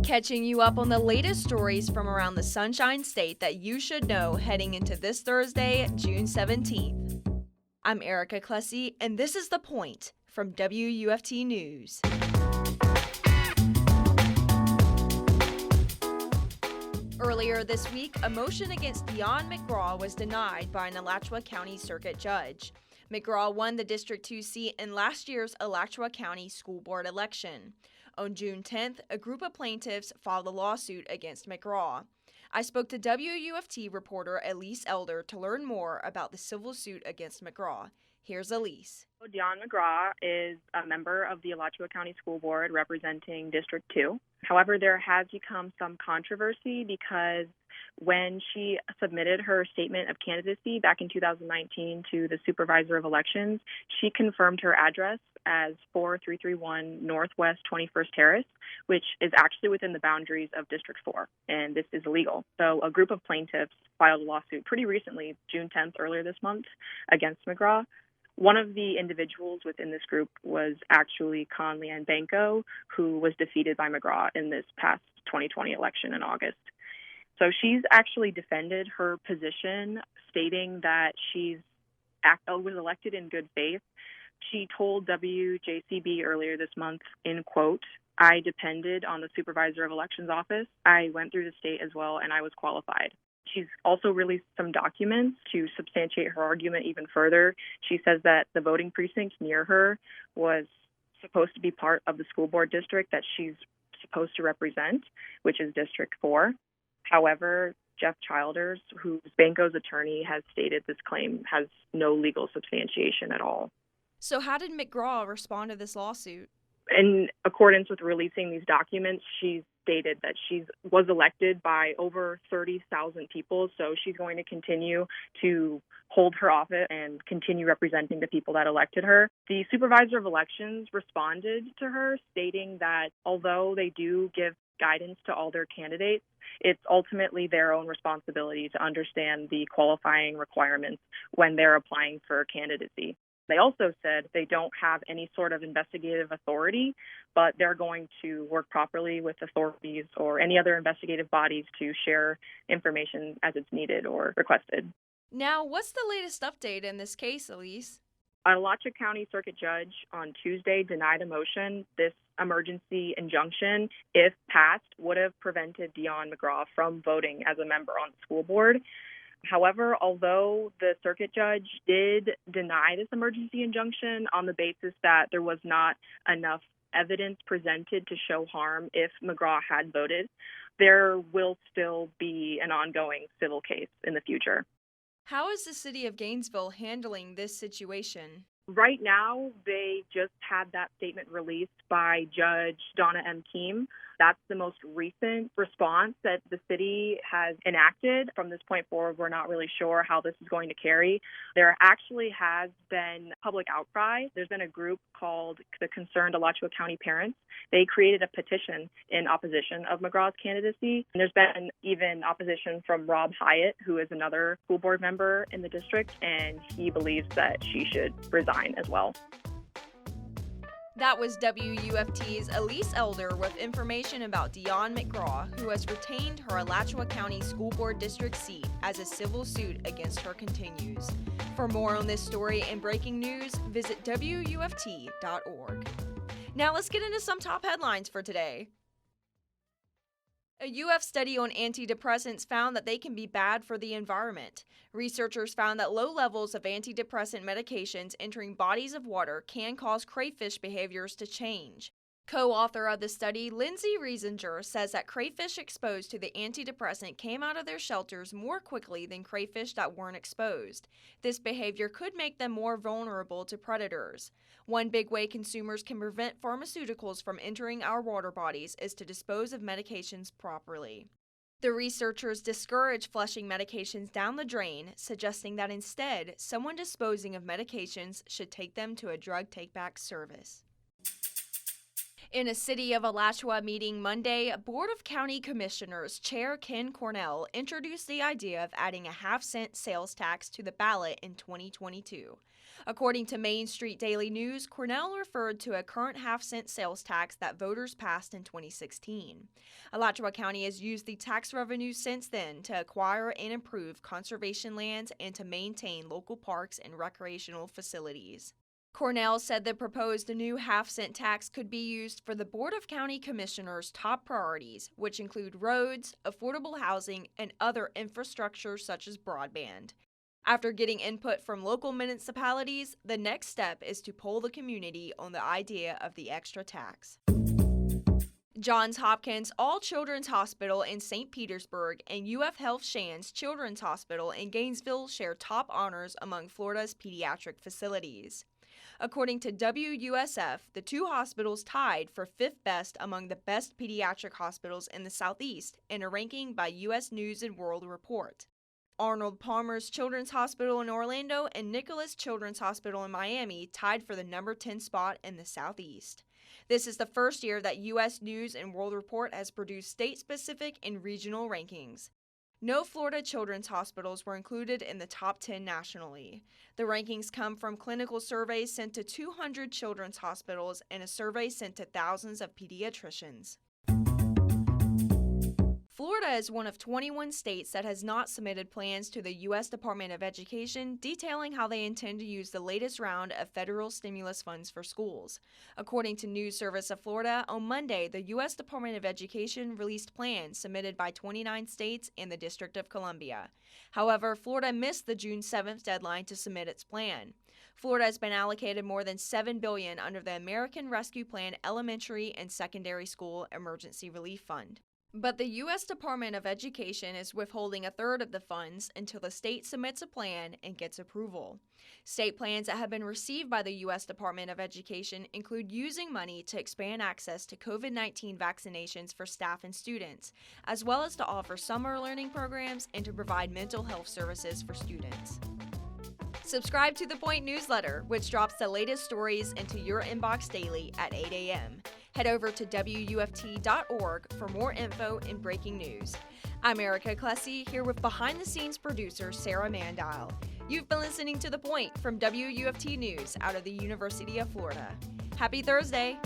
Catching you up on the latest stories from around the Sunshine State that you should know heading into this Thursday, June 17th. I'm Erika Clesi, and this is The Point from WUFT News. Earlier this week, a motion against Diyonne McGraw was denied by an Alachua County Circuit Judge. McGraw won the District 2 seat in last year's Alachua County School Board election. On June 10th, a group of plaintiffs filed a lawsuit against McGraw. I spoke to WUFT reporter Elise Elder to learn more about the civil suit against McGraw. Here's Elise. Diyonne McGraw is a member of the Alachua County School Board representing District 2. However, there has become some controversy because when she submitted her statement of candidacy back in 2019 to the Supervisor of Elections, she confirmed her address as 4331 Northwest 21st Terrace, which is actually within the boundaries of District 4, and this is illegal. So a group of plaintiffs filed a lawsuit pretty recently, June 10th, earlier this month, against McGraw. One of the individuals within this group was actually Conleanne Banco, who was defeated by McGraw in this past 2020 election in August. So she's actually defended her position, stating that she was elected in good faith. She told WJCB earlier this month, in quote, "I depended on the Supervisor of Elections office. I went through the state as well, and I was qualified." She's also released some documents to substantiate her argument even further. She says that the voting precinct near her was supposed to be part of the school board district that she's supposed to represent, which is District 4. However, Jeff Childers, who's Banco's attorney, has stated this claim has no legal substantiation at all. So how did McGraw respond to this lawsuit? In accordance with releasing these documents, she stated that she was elected by over 30,000 people, so she's going to continue to hold her office and continue representing the people that elected her. The Supervisor of Elections responded to her, stating that although they do give guidance to all their candidates, it's ultimately their own responsibility to understand the qualifying requirements when they're applying for candidacy. They also said they don't have any sort of investigative authority, but they're going to work properly with authorities or any other investigative bodies to share information as it's needed or requested. Now, what's the latest update in this case, Elise? An Alachua County Circuit Judge on Tuesday denied a motion. This emergency injunction, if passed, would have prevented Diyonne McGraw from voting as a member on the school board. However, although the circuit judge did deny this emergency injunction on the basis that there was not enough evidence presented to show harm if McGraw had voted, there will still be an ongoing civil case in the future. How is the city of Gainesville handling this situation? Right now, they just had that statement released by Judge Donna M. Keem. That's the most recent response that the city has enacted. From this point forward, we're not really sure how this is going to carry. There actually has been public outcry. There's been a group called the Concerned Alachua County Parents. They created a petition in opposition of McGraw's candidacy. And there's been even opposition from Rob Hyatt, who is another school board member in the district, and he believes that she should resign as well. That was WUFT's Elise Elder with information about Diyonne McGraw, who has retained her Alachua County School Board District seat as a civil suit against her continues. For more on this story and breaking news, visit WUFT.org. Now let's get into some top headlines for today. A UF study on antidepressants found that they can be bad for the environment. Researchers found that low levels of antidepressant medications entering bodies of water can cause crayfish behaviors to change. Co-author of the study, Lindsay Riesinger, says that crayfish exposed to the antidepressant came out of their shelters more quickly than crayfish that weren't exposed. This behavior could make them more vulnerable to predators. One big way consumers can prevent pharmaceuticals from entering our water bodies is to dispose of medications properly. The researchers discourage flushing medications down the drain, suggesting that instead, someone disposing of medications should take them to a drug take-back service. In a City of Alachua meeting Monday, Board of County Commissioners Chair Ken Cornell introduced the idea of adding a half-cent sales tax to the ballot in 2022. According to Main Street Daily News, Cornell referred to a current half-cent sales tax that voters passed in 2016. Alachua County has used the tax revenue since then to acquire and improve conservation lands and to maintain local parks and recreational facilities. Cornell said the proposed new half-cent tax could be used for the Board of County Commissioners' top priorities, which include roads, affordable housing, and other infrastructure such as broadband. After getting input from local municipalities, the next step is to poll the community on the idea of the extra tax. Johns Hopkins All Children's Hospital in St. Petersburg and UF Health Shands Children's Hospital in Gainesville share top honors among Florida's pediatric facilities. According to WUSF, the two hospitals tied for fifth best among the best pediatric hospitals in the Southeast in a ranking by U.S. News & World Report. Arnold Palmer's Children's Hospital in Orlando and Nicholas Children's Hospital in Miami tied for the number 10 spot in the Southeast. This is the first year that U.S. News & World Report has produced state-specific and regional rankings. No Florida children's hospitals were included in the top 10 nationally. The rankings come from clinical surveys sent to 200 children's hospitals and a survey sent to thousands of pediatricians. Florida is one of 21 states that has not submitted plans to the U.S. Department of Education detailing how they intend to use the latest round of federal stimulus funds for schools. According to News Service of Florida, on Monday, the U.S. Department of Education released plans submitted by 29 states and the District of Columbia. However, Florida missed the June 7th deadline to submit its plan. Florida has been allocated more than $7 billion under the American Rescue Plan Elementary and Secondary School Emergency Relief Fund. But the U.S. Department of Education is withholding a third of the funds until the state submits a plan and gets approval. State plans that have been received by the U.S. Department of Education include using money to expand access to COVID-19 vaccinations for staff and students, as well as to offer summer learning programs and to provide mental health services for students. Subscribe to The Point newsletter, which drops the latest stories into your inbox daily at 8 a.m. Head over to WUFT.org for more info and breaking news. I'm Erika Clesi, here with behind-the-scenes producer Sarah Mandile. You've been listening to The Point from WUFT News out of the University of Florida. Happy Thursday!